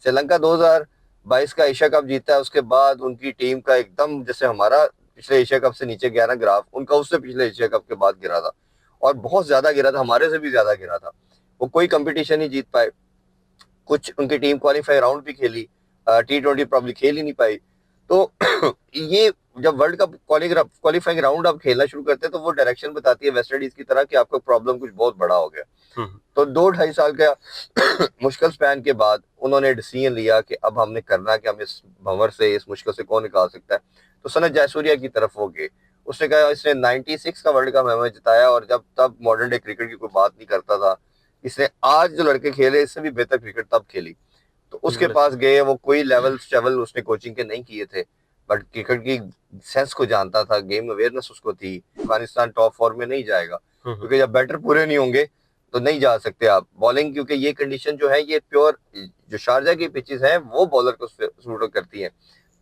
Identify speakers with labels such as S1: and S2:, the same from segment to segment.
S1: श्रीलंका 2022 का Asia cup जीता है, उसके बाद उनकी टीम का एकदम, जैसे हमारा पिछले एशिया कप से नीचे गया ना ग्राफ, उनका उससे पिछले एशिया कप के बाद गिरा था, और बहुत ज्यादा गिरा था, हमारे से भी ज्यादा गिरा था। वो कोई कंपटीशन नहीं जीत पाए। कुछ उनकी टीम क्वालिफाई राउंड भी खेली, T20 प्रॉब्ली खेल ही नहीं पाई। तो ये जब वर्ल्ड कप क्वालिफाइंग राउंड आप खेलना शुरू करते हैं तो वो डायरेक्शन बताती है वेस्ट इंडीज की तरह कि आपका प्रॉब्लम कुछ बहुत बड़ा हो गया।
S2: हम्म।
S1: तो 2-2.5 साल का मुश्किल स्पैन के बाद उन्होंने डिसीजन लिया कि अब हमने करना कि हम इस भंवर से, इस मुश्किल से कौन निकाल सकता है। तो सनत जयसूर्या की तरफ वो गए। उसने कहा इसने 96 का वर्ल्ड कप हमें जिताया, और जब तब मॉडर्न डे क्रिकेट की कोई बात नहीं करता था। इसने आज जो लड़के खेले इससे भी बेहतर क्रिकेट तब खेली। तो उसके
S2: बिल्कुल ऐसे।
S1: पास गए, वो कोई लेवल शेवल उसने कोचिंग के नहीं किए थे, बट क्रिकेट की सेंस को जानता था, गेम अवेयरनेस उसको थी। अफगानिस्तान टॉप 4 में नहीं जाएगा,
S2: हम्म।
S1: क्योंकि जब बैटर पूरे नहीं होंगे तो नहीं जा सकते आप बॉलिंग, क्योंकि ये कंडीशन जो है ये प्योर जो शारजा की पिचेस हैं वो बॉलर को सूट करती हैं।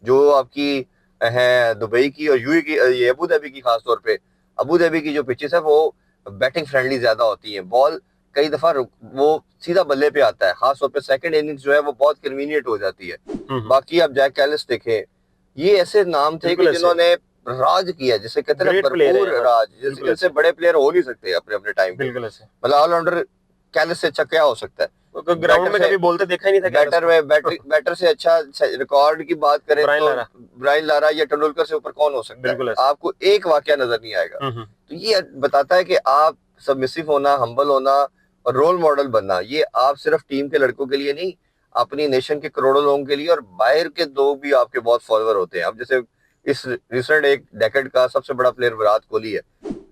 S1: जो आपकी है दुबई की और यूएई की, ये अबू धाबी की, खास तौर पे अबू धाबी की जो पिचेस है वो बैटिंग फ्रेंडली ज्यादा होती है। बॉल कई दफा वो सीधा बल्ले पे आता है, खास तौर पे सेकंड इनिंग्स जो है वो बहुत कन्वीनियंट हो जाती है।
S2: हम्म।
S1: बाकी आप जैक कैलिस देखें, ये ऐसे नाम थे कि
S2: बिल्कुल ऐसे।
S1: जिन्होंने राज किया, जिसे कहते हैं ना
S2: ग्रेट प्लेयर
S1: भरपूर
S2: है, हाँ।
S1: राज, जैसे
S2: बिल्कुल
S1: इनसे
S2: ऐसे।
S1: बड़े प्लेयर हो नहीं सकते अपने अपने टाइम पे।
S2: बिल्कुल ऐसे।
S1: मतलब ऑलराउंडर कैलिस से अच्छा क्या हो सकता है।
S2: ग्राउंड
S1: बैटर
S2: में
S1: से
S2: कभी बोलते देखा ही नहीं था कैलस
S1: बैटर
S2: को।
S1: में बैटर से अच्छा रिकॉर्ड की बात करें
S2: ब्रायन
S1: तो
S2: लारा।
S1: ब्रायन लारा या तेंदुलकर से ऊपर कौन हो सकता है।
S2: बिल्कुल ऐसे।
S1: आपको एक वाकया नजर नहीं आएगा।
S2: हम्म।
S1: तो ये बताता है कि आप सबमिसिव होना, हम्बल होना और रोल मॉडल बनना, ये आप सिर्फ टीम के लड़कों के लिए नहीं, अपनी नेशन के करोड़ों लोगों के लिए, और बाहर के लोग भी आपके बहुत फॉलोअर होते हैं। अब जैसे इस रिसेंट एक डेकेड का सबसे बड़ा प्लेयर विराट कोहली है।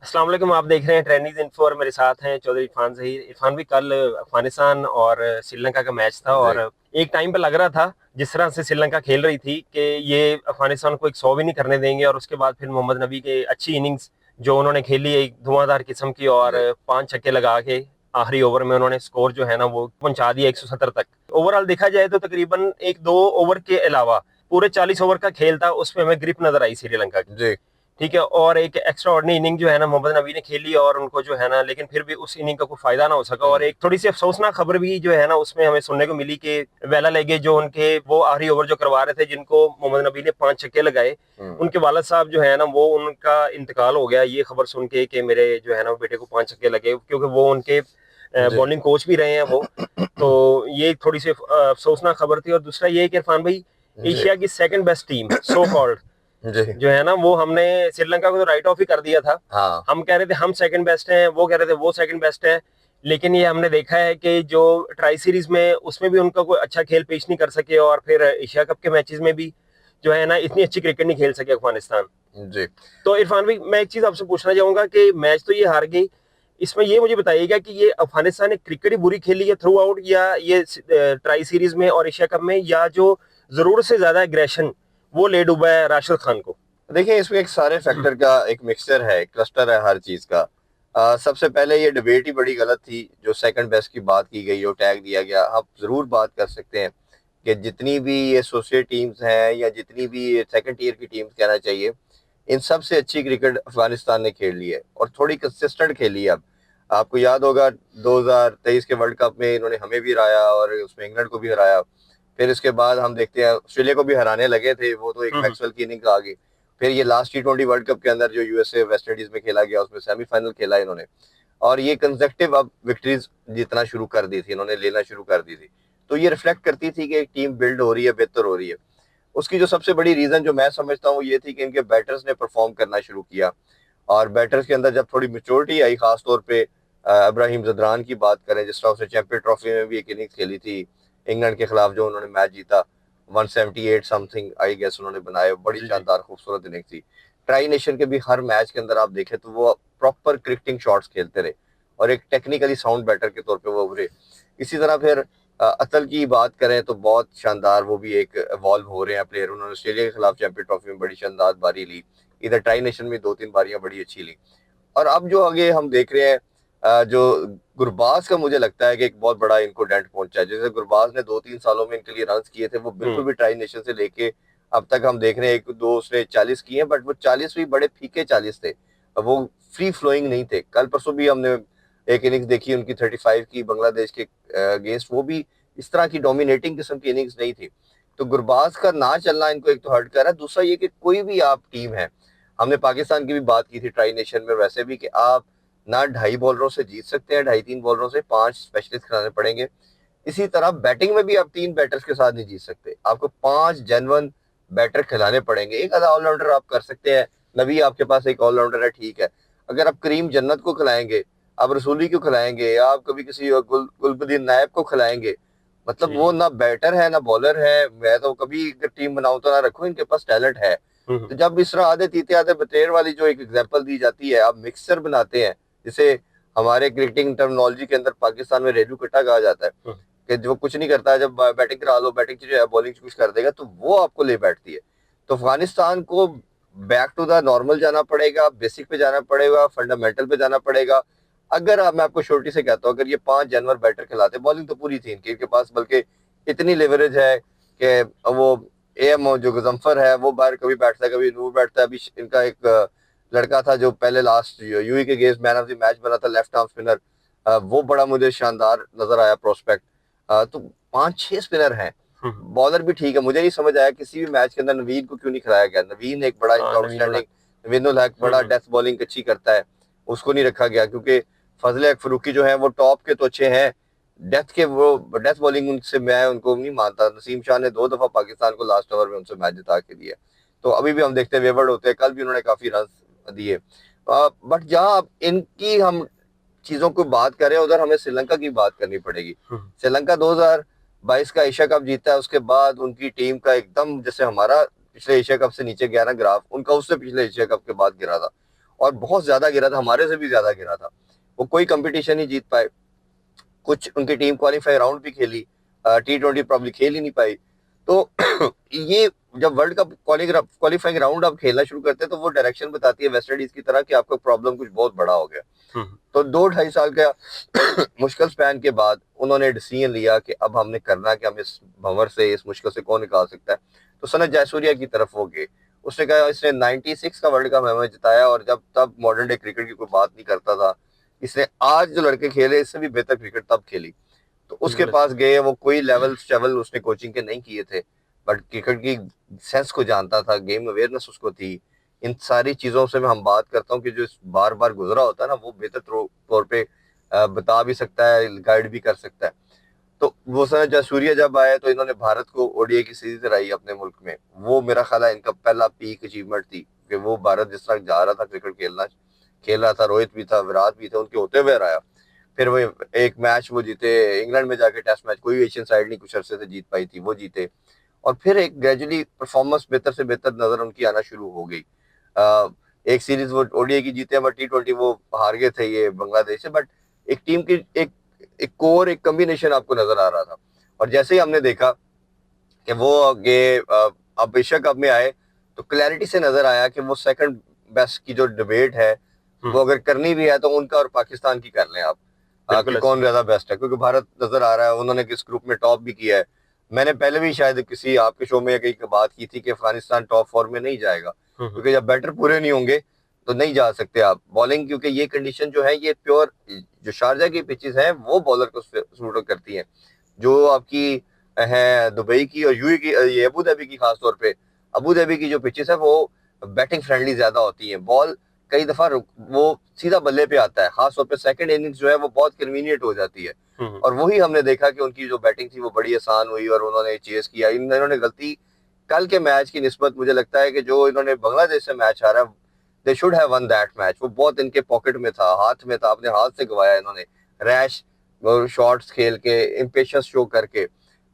S2: अस्सलाम वालेकुम, आप देख रहे हैं ट्रेंडीज इन्फो और मेरे साथ हैं चौधरी इरफान जहीर। इरफान भी कल अफगानिस्तान और श्रीलंका का मैच था,
S1: जी।
S2: और एक टाइम पे लग रहा था जिस तरह से श्रीलंका खेल रही थी कि ये अफगानिस्तान को एक 100 भी नहीं करने देंगे। और उसके बाद फिर मोहम्मद नबी के अच्छी इनिंग्स जो उन्होंने खेली, एक धुआंधार किस्म की, और
S1: जी।
S2: 5 छक्के लगा के आखिरी ओवर में उन्होंने स्कोर जो है ना वो पहुंचा दिया 170 तक। ओवरऑल देखा जाए तो तकरीबन एक दो ओवर के अलावा पूरे 40 ओवर का खेल था, उसमें हमें ग्रिप नजर आई श्रीलंका की।
S1: जी।
S2: ठीक है, और एक एक्स्ट्रा ऑर्डिनरी इनिंग जो है ना मोहम्मद नबी ने खेली, और उनको जो है ना, लेकिन फिर भी उस इनिंग का कोई फायदा ना हो सका। और एक थोड़ी सी अफसोसनाक खबर भी जो है ना उसमें हमें सुनने को मिली कि वेला लेगे जो उनके वो आखिरी ओवर जो करवा रहे थे, जिनको मोहम्मद नबी ने 5 छक्के लगाए, उनके वालद साहब जो है ना वो उनका इंतकाल हो गया। ये खबर सुन के कि मेरे जो है ना बेटे को 5 छक्के लगे, क्योंकि वो उनके
S1: जी।
S2: बॉलिंग कोच भी रहे हैं वो। तो ये थोड़ी सी अफसोसनाक खबर थी। और दूसरा ये कि इरफान भाई,
S1: जी।
S2: एशिया की second best team so called
S1: जी।
S2: जो है ना, वो हमने श्रीलंका को तो राइट ऑफ ही कर दिया था।
S1: हाँ।
S2: हम कह रहे थे हम सेकंड बेस्ट हैं, वो कह रहे थे वो सेकंड बेस्ट है। लेकिन ये हमने देखा है कि जो ट्राई सीरीज में उसमें भी उनका कोई अच्छा खेल पेश नहीं कर सके, और फिर एशिया कप के मैचेस में भी जो है ना इतनी अच्छी क्रिकेट नहीं खेल सके अफगानिस्तान।
S1: जी।
S2: तो इरफान भाई, मैं एक चीज आपसे पूछना चाहूंगा कि मैच तो ये हार गई, इसमें ये मुझे बताइएगा कि ये अफगानिस्तान ने क्रिकेट ही बुरी खेली है थ्रू आउट, या ये ट्राई सीरीज में और एशिया कप में, या जो जरूरत से ज्यादा एग्रेशन वो ले डूबा है राशिद खान को।
S1: देखिए, इसमें एक सारे फैक्टर का एक मिक्सचर है, क्लस्टर है हर चीज का। सबसे पहले ये डिबेट ही बड़ी गलत थी जो सेकंड बेस्ट की बात की गई, जो टैग दिया गया। आप जरूर बात कर सकते हैं कि जितनी भी ये एसोसिएट टीम्स हैं या जितनी भी ये सेकंड टीयर की टीम्स कहना चाहिए, इन सबसे अच्छी क्रिकेट अफगानिस्तान ने खेल ली है और थोड़ी कंसिस्टेंट खेली है। अब आपको याद होगा 2023 के वर्ल्ड कप में इन्होंने हमें भी हराया और उसमें इंग्लैंड को भी हराया। फिर इसके बाद हम देखते हैं ऑस्ट्रेलिया को भी हराने लगे थे, वो तो एक
S2: हम्म।
S1: मैक्सवेल की इनिंग आ गई। फिर ये लास्ट T20 वर्ल्ड कप के अंदर जो यूएसए वेस्ट इंडीज में खेला गया उसमें सेमीफाइनल खेला इन्होंने, और ये कंसेक्टिव अब विक्ट्रीज जीतना शुरू कर दी थी, इन्होंने लेना शुरू कर दी थी। तो ये रिफ्लेक्ट करती थी कि एक टीम बिल्ड हो रही है, बेहतर हो रही है। उसकी जो सबसे बड़ी रीजन जो मैं समझता हूँ ये थी कि इनके बैटर्स ने परफॉर्म करना शुरू किया, और बैटर्स के अंदर जब थोड़ी मेच्योरिटी आई, खास तौर पे इब्राहिम जदरान की बात करें, जिस तरह उसने चैंपियन ट्रॉफी में भी एक इनिंग्स खेली थी इंग्लैंड के खिलाफ जो उन्होंने मैच जीता, 178 समथिंग आई गेस उन्होंने बनाए, बड़ी
S2: जी जी।
S1: शानदार खूबसूरत इनिंग थी। ट्राई नेशन के भी हर मैच के अंदर आप देखें तो वो प्रॉपर क्रिकेटिंग शॉट्स खेलते रहे और एक टेक्निकली साउंड बैटर के तौर पे वो उभरे। इसी तरह फिर अतल की बात करें तो बहुत शानदार वो भी एक इवॉल्व हो रहे हैं प्लेयर। उन्होंने ऑस्ट्रेलिया के खिलाफ चैंपियन ट्रॉफी में बड़ी शानदार बारी ली, इधर ट्राई नेशन में 2-3 बारियां बड़ी अच्छी ली। और अब जो आगे हम देख रहे हैं, जो गुरबाज का मुझे लगता है कि एक बहुत बड़ा इनको डेंट पहुंचा है। जैसे गुरबाज ने 2-3 सालों में इनके लिए रन किए थे, वो बिल्कुल
S2: हम्म।
S1: भी ट्राई नेशन से लेके अब तक हम देख रहे हैं एक दो उसने 40 किए हैं, बट वो 40 भी बड़े फीके 40 थे, वो फ्री फ्लोइंग नहीं थे। कल परसों भी हमने एक इनिंग्स देखी उनकी 35 की बांग्लादेश के अगेंस्ट, वो भी इस तरह की डोमिनेटिंग किस्म की इनिंग्स नहीं थी। तो गुरबाज का ना चलना इनको एक तो हर्ट कर रहा है। दूसरा ये कि कोई भी आप टीम है, हमने पाकिस्तान की भी बात की थी ट्राई नेशन में, वैसे भी कि आप ना 2.5 बॉलरों से जीत सकते हैं, 2.5-3 बॉलरों से 5 स्पेशलिस्ट खिलाने पड़ेंगे। इसी तरह बैटिंग में भी आप 3 बैटर्स के साथ नहीं जीत सकते, आपको 5 जेन्युइन बैटर खिलाने पड़ेंगे। एक आधा ऑलराउंडर आप कर सकते हैं, नबी आपके पास एक ऑलराउंडर है, ठीक है। अगर आप करीम जन्नत को खिलाएंगे, आप रसूली को खिलाएंगे, या आप कभी किसी गुलबदीन नायब को खिलाएंगे, मतलब वो ना बैटर है ना बॉलर है। मैं तो कभी अगर टीम बनाऊं तो ना रखूं, इनके पास टैलेंट है। तो जब इस तरह आधे तीते आधे बतेर वाली जो एक एग्जांपल दी जाती है, आप मिक्सचर बनाते हैं, जिसे हमारे क्रिकेटिंग टर्मिनोलॉजी के अंदर पाकिस्तान में रेडू कट्टा कहा जाता है, कि जो कुछ नहीं करता है, जब बैटिंग करा लो, बैटिंग जो है बॉलिंग कुछ कर देगा तो वो आपको ले बैठती है। तो अफगानिस्तान को बैक टू द नॉर्मल जाना पड़ेगा, बेसिक पे जाना पड़ेगा, फंडामेंटल पे जाना पड़ेगा। अगर मैं आपको छोटी से कहता हूँ, अगर ये 5 जानवर बैटर खिलाते, बॉलिंग तो पूरी थी इनके पास, बल्कि इतनी लेवरेज है कि वो एम जो गजम्फर है वो बाहर कभी बैठता है, कभी नूर बैठता है। अभी इनका एक लड़का था जो पहले लास्ट यूई के games man of the match बना था, लेफ्ट आर्म स्पिनर, वो बड़ा मुझे शानदार नजर आया प्रोस्पेक्ट। तो 5-6 स्पिनर हैं, बॉलर भी ठीक है। मुझे नहीं समझ आया किसी भी मैच के अंदर नवीन को क्यों नहीं खिलाया गया। नवीन एक बड़ा आउटस्टैंडिंग, नवीन उल हक बड़ा डेथ बॉलिंग अच्छी करता है, उसको नहीं रखा गया, क्योंकि फजल हक फरूकी जो है वो टॉप के तो अच्छे हैं, डेथ के वो डेथ बॉलिंग उनसे मैं उनको नहीं मानता। नसीम शाह ने 2 दफा पाकिस्तान को लास्ट ओवर में उनसे मैच जिता के दिया। तो अभी भी हम देखते हैं वेवर्ड होते हैं, कल भी उन्होंने काफी रन दिए। बट जहां इनकी हम चीजों को बात करें, उधर हमें श्रीलंका की बात करनी पड़ेगी। श्रीलंका 2022 का एशिया कप जीता है, उसके बाद उनकी टीम का एकदम, जैसे हमारा पिछले एशिया कप से नीचे गया ना ग्राफ, उनका उससे पिछले एशिया कप के बाद गिरा था, और बहुत ज्यादा गिरा था, हमारे से भी ज्यादा गिरा था। वो कोई कंपटीशन नहीं जीत पाए। कुछ उनकी टीम क्वालिफाई राउंड भी खेली, T20 प्रॉब्ली खेल ही नहीं पाई। तो ये जब वर्ल्ड कप क्वालिफाइंग राउंड आप खेलना शुरू करते हैं, तो वो डायरेक्शन बताती है वेस्ट इंडीज की तरह कि आपका प्रॉब्लम कुछ बहुत बड़ा हो गया। तो 2-2.5 साल का मुश्किल स्पैन के बाद उन्होंने डिसीजन लिया कि अब हमने करना कि हम इस भंवर से, इस मुश्किल से कौन निकाल सकता है। तो सनत जयसूर्या की तरफ वो गए। उसने कहा इसने 96 का वर्ल्ड कप हमें जिताया, और जब तब मॉडर्न डे क्रिकेट की कोई बात नहीं करता था। इसने आज जो लड़के खेले इससे भी बेहतर क्रिकेट तब खेली। तो उसके पास गए, वो कोई लेवल शेवल उसने कोचिंग के नहीं किए थे, बट क्रिकेट की सेंस को जानता था, गेम अवेयरनेस उसको थी। इन सारी चीजों से मैं हम बात करता हूँ कि जो बार बार गुजरा होता है ना, वो बेहतर तौर पे बता भी सकता है, गाइड भी कर सकता है। तो वो सर जयसूर्या जब आए तो इन्होंने भारत को ओडीआई की सीरीज कराई अपने मुल्क में। वो मेरा ख्याल है इनका पहला पीक अचीवमेंट थी, कि वो भारत जिस तरह जा रहा था क्रिकेट खेल रहा था, रोहित भी था, विराट भी थे, उनके होते हुए रहा। फिर वो एक मैच वो जीते इंग्लैंड में जाके, टेस्ट मैच, कोई एशियन साइड नहीं कुछ अरसे से जीत पाई थी, वो जीते। और फिर एक ग्रेजुअली परफॉर्मेंस बेहतर से बेहतर नजर उनकी आना शुरू हो गई। एक सीरीज वो ओडीआई की जीते, बट T20 वो हार गए थे ये बांग्लादेश से। बट एक टीम की एक कोर, एक कॉम्बिनेशन आपको नजर आ रहा था। और जैसे ही हमने देखा कि वो ये अब एशिया कप में आए, तो क्लैरिटी से नजर आया कि वो सेकंड बेस्ट की जो डिबेट है, वो अगर करनी भी है तो उनका और पाकिस्तान की कर लें आप, कि कौन ज्यादा बेस्ट है। क्योंकि भारत नजर आ रहा है, उन्होंने किस ग्रुप में टॉप भी किया है। मैंने पहले भी शायद किसी आपके शो में कहीं बात की थी कि अफगानिस्तान टॉप 4 में नहीं जाएगा, क्योंकि जब बैटर पूरे नहीं होंगे तो नहीं जा सकते आप बॉलिंग। क्योंकि ये कंडीशन जो है, ये प्योर जो शारजा की पिचेस हैं वो बॉलर को सूट करती हैं। जो आपकी है दुबई की और यूएई की, ये अबू धाबी की, खासतौर पे अबू धाबी की जो पिचेस है वो बैटिंग फ्रेंडली ज्यादा होती है। बॉल कई दफा वो सीधा बल्ले पे आता है, खासतौर पे सेकंड इनिंग्स जो है वो बहुत कन्वीनियंट हो जाती है। और वही हमने देखा कि उनकी जो बैटिंग थी वो बड़ी आसान हुई, और उन्होंने चेस किया। इन्होंने गलती कल के मैच की निस्बत, मुझे लगता है कि जो इन्होंने बांग्लादेश से मैच हारा, they should have one that match. वो बहुत इनके पॉकेट में था, हाथ में था, अपने हाथ से गवाया इन्होंने, रैश शॉट्स खेल के, इम्पेशंस शो करके।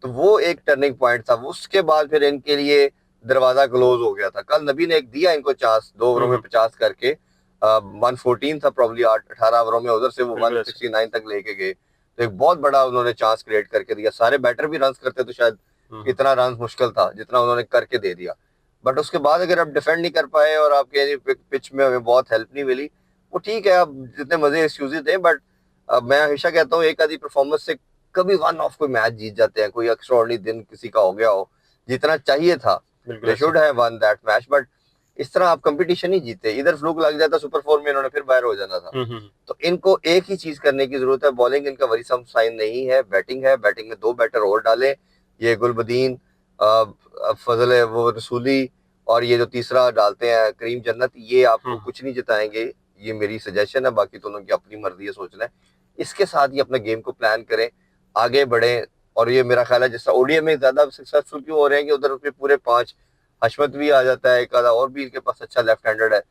S1: तो वो एक टर्निंग पॉइंट था। उसके बाद फिर इनके लिए दरवाजा क्लोज हो गया था। कल नबी ने एक दिया इनको चांस, 2 ओवरों में 50 करके, 114 था प्रॉब्ली, 18 ओवरों में, उधर से वो 169 तक लेके गए। तो एक बहुत बड़ा उन्होंने चांस क्रिएट करके दिया। सारे बैटर भी रन करते तो शायद इतना रन मुश्किल था जितना उन्होंने करके दे दिया। बट उसके बाद अगर आप डिफेंड नहीं कर पाए और आपके पिच में हमें बहुत हेल्प नहीं मिली, वो ठीक है, आप जितने मजे एक्सक्यूजेज दें, बट मैं हमेशा कहता हूँ एक आधी परफॉर्मेंस से कभी वन ऑफ कोई मैच जीत जाते हैं। कोई एक्स्ट्राऑर्डिनरी दिन किसी का हो गया हो, जितना चाहिए था, they should have one that match. But इस तरह आप कंपटीशन ही जीते। इधर फ्लूक लग जाता सुपर 4 में, इन्होंने फिर बाहर हो जाना था। तो इनको एक ही चीज करने की जरूरत है, बॉलिंग इनका वरी सम साइन नहीं है, बैटिंग है। बैटिंग में 2 बैटर और डाले, ये गुलबदीन, फजल है वो रसूली, और ये जो तीसरा डालते हैं करीम जन्नत, ये आपको कुछ नहीं जिताएंगे। ये मेरी सजेशन है, बाकी तो उनकी अपनी मर्जी है, सोचना है। इसके साथ ही अपने गेम को प्लान करें, आगे बढ़े। और ये मेरा ख्याल है जैसा ओडीआई में ज्यादा सक्सेसफुल क्यों हो रहे हैं कि उधर उसमें पूरे 5, हशमत भी आ जाता है एक आधा और भी इनके पास अच्छा लेफ्ट हैंडेड है,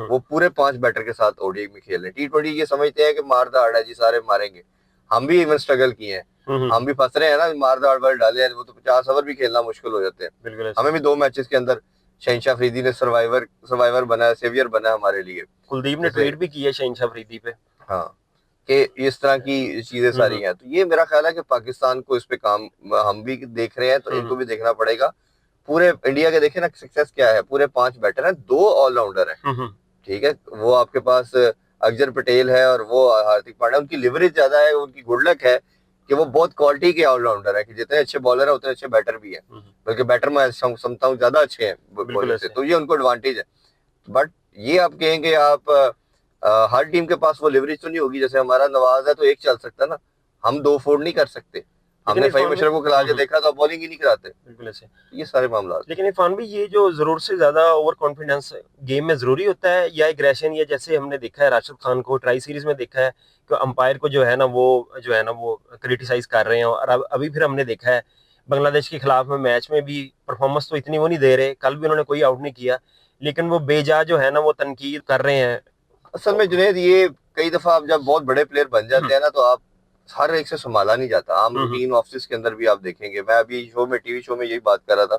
S1: वो पूरे 5 बैटर के साथ ओडीआई में खेल रहे हैं। टी20 ये समझते हैं कि मार दाड़ है जी, सारे मारेंगे। हम भी इवन स्ट्रगल किए हैं, हम भी फंस रहे हैं ना, मार दाड़ बल डाले हैं, वो तो 50 ओवर भी खेलना मुश्किल हो जाते हैं। हमें भी 2 मैचेस के अंदर शहनशाह अफरीदी ने सर्वाइवर बना है, सेवियर बना है हमारे लिए।
S2: कुलदीप ने ट्वीट भी किया शहनशाह अफरीदी पे,
S1: हाँ, कि इस तरह की चीजें सारी हैं। तो ये मेरा ख्याल है कि पाकिस्तान को इस पे काम हम भी देख रहे हैं, तो इनको भी देखना पड़ेगा। पूरे इंडिया के देखे ना सक्सेस क्या है, पूरे 5 बैटर हैं, 2 ऑलराउंडर हैं। ठीक है, वो आपके पास अक्षर पटेल है और वो हार्दिक पांड्या, उनकी लिवरेज ज्यादा है, उनकी गुड लक है कि वो बहुत क्वालिटी के ऑलराउंडर है, कि जितने अच्छे बॉलर है उतने अच्छे बैटर भी है, बल्कि बैटर में समझता हूँ ज्यादा अच्छे हैं बॉलर से, तो ये उनको एडवांटेज है। बट ये आप कहेंगे आप हर टीम के पास वो लिवरेज तो नहीं होगी। जैसे हमारा नवाज है तो एक चल सकता है ना, हम 2 फोड़ नहीं कर सकते। हमने फहीम अशरफ को खिला के देखा तो बॉलिंग ही नहीं कराते।
S2: बिल्कुल ऐसे
S1: ये सारे मामला।
S2: लेकिन इरफान भी ये जो जरूरत से ज्यादा ओवर कॉन्फिडेंस गेम में जरूरी होता है, या एग्रेशन, या जैसे हमने देखा है राशिद खान को ट्राई सीरीज में देखा है कि अंपायर को जो है ना वो क्रिटिसाइज कर रहे हैं, और अभी फिर हमने देखा है बांग्लादेश के खिलाफ में मैच में भी परफॉर्मेंस तो इतनी वो नहीं दे रहे, कल भी उन्होंने कोई आउट नहीं किया, लेकिन वो बेजा जो है ना वो तनकीद कर रहे हैं।
S1: असल में जुनेद, ये कई दफा आप जब बहुत बड़े प्लेयर बन जाते हैं ना, तो आप हर एक से संभाला नहीं जाता। आम रूटीन ऑफिस के अंदर भी आप देखेंगे, मैं अभी टीवी शो में यही बात कर रहा था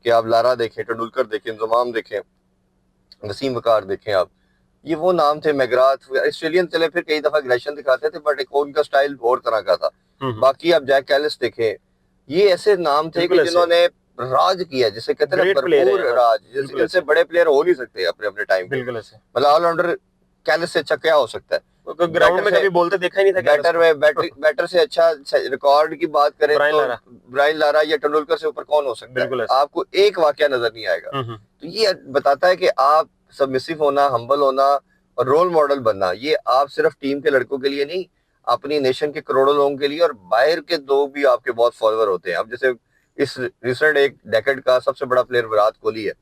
S1: कि आप लारा देखें, तेंदुलकर देखें, इंजमाम देखें, वसीम वकार देखें, आप ये वो नाम थे, मैगराथ ऑस्ट्रेलियन चले, फिर कई दफा एग्रेशन दिखाते थे, बट एक उनका स्टाइल और तरह का था। बाकी आप जैक कैलिस देखें, ये ऐसे नाम थे कि जिन्होंने राज किया, जिसे कहते हैं भरपूर राज, जैसे इनसे बड़े प्लेयर हो नहीं सकते अपने अपने टाइम पे। मतलब ऑलराउंडर कैलिस से अच्छा क्या हो सकता है?
S2: ग्राउंड में कभी बोलते देखा ही नहीं था।
S1: बैटर से अच्छा रिकॉर्ड की बात करें तो ब्रायन लारा या तेंदुलकर से ऊपर कौन हो सकता है? आपको एक वाकया नजर नहीं आएगा। तो ये बताता है कि आप सबमिसिव होना, हम्बल होना और रोल मॉडल बनना, ये आप सिर्फ टीम के लड़कों के लिए नहीं, अपनी नेशन के करोड़ों लोगों के लिए, और बाहर के दो भी आपके बहुत फॉलोअर होते हैं। अब जैसे इस रिसेंट एक डेकेड का सबसे बड़ा प्लेयर विराट कोहली है,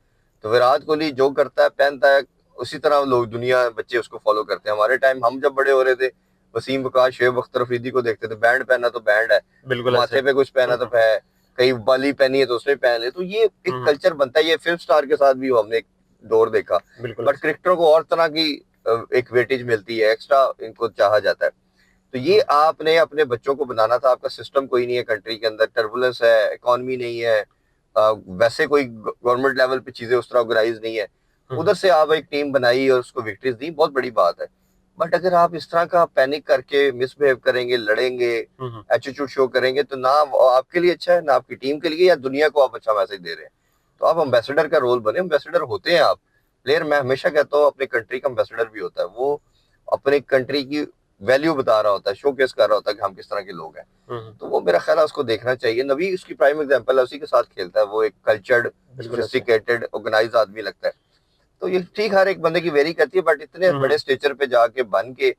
S1: तो विराट कोहली जो करता है, पहनता है, उसी तरह लोग, दुनिया बच्चे उसको फॉलो करते हैं। हमारे टाइम हम जब बड़े हो रहे थे, वसीम वकार, शोएब अख्तर अफरीदी को देखते थे, बैंड पहना तो बैंड है, माथे पे कुछ पहना तो है, कई बाली पहनी है तो उसने पहन ले, तो ये एक कल्चर बनता है। ये फिल्म स्टार के साथ भी हमने एक दौर देखा, बट क्रिकेटरों को और तरह की एक वेटेज मिलती है, एक्स्ट्रा इनको चाहा जाता है। तो ये आपने अपने बच्चों को बनाना था। आपका सिस्टम कोई नहीं है, कंट्री के अंदर टर्बुलेंस है, इकोनॉमी नहीं है, वैसे कोई गवर्नमेंट लेवल पे चीजें उस तरह ऑर्गेनाइज नहीं है। उधर से आप एक टीम बनाई और उसको विक्ट्रीज दी, बहुत बड़ी बात है। बट अगर आप इस तरह का पैनिक करके मिसबिहेव करेंगे, लड़ेंगे, एटीट्यूड शो करेंगे, तो ना आपके लिए अच्छा है, ना आपकी टीम के लिए, या दुनिया को आप अच्छा मैसेज दे रहे हैं। तो आप एम्बेसडर का रोल बने, एम्बेसडर होते हैं आप प्लेयर। मैं हमेशा कहता हूँ अपनी कंट्री का एम्बेसडर भी होता है, वो अपनी कंट्री की वैल्यू बता रहा होता है, शोकेस कर रहा होता है कि हम किस तरह के लोग हैं। तो वो मेरा ख्याल है उसको देखना चाहिए। नबी उसकी प्राइम एग्जांपल है, उसी के साथ खेलता है, वो एक कल्चर्ड, सोफिस्टिकेटेड, ऑर्गेनाइज आदमी लगता है। तो ये ठीक हर एक बंदे की वेरी करती है, बट इतने बड़े स्टेचर पे जाके बन के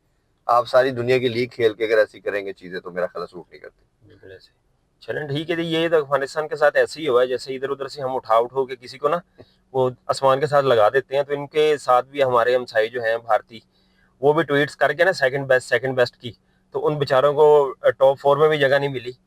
S1: आप सारी दुनिया की लीग खेल के अगर ऐसी करेंगे चीजें, तो मेरा ख्याल सूट नहीं करती।
S2: बिल्कुल ऐसे। चलें ठीक है, ये तो अफगानिस्तान के साथ ऐसे ही हुआ है, जैसे इधर उधर से हम उठा के किसी को ना वो आसमान के साथ लगा देते हैं, तो इनके साथ भी हमारे हमसाई जो हैं भारतीय, वो भी ट्वीट्स करके ना सेकंड बेस्ट की, तो उन बेचारों को टॉप 4 में भी जगह नहीं मिली।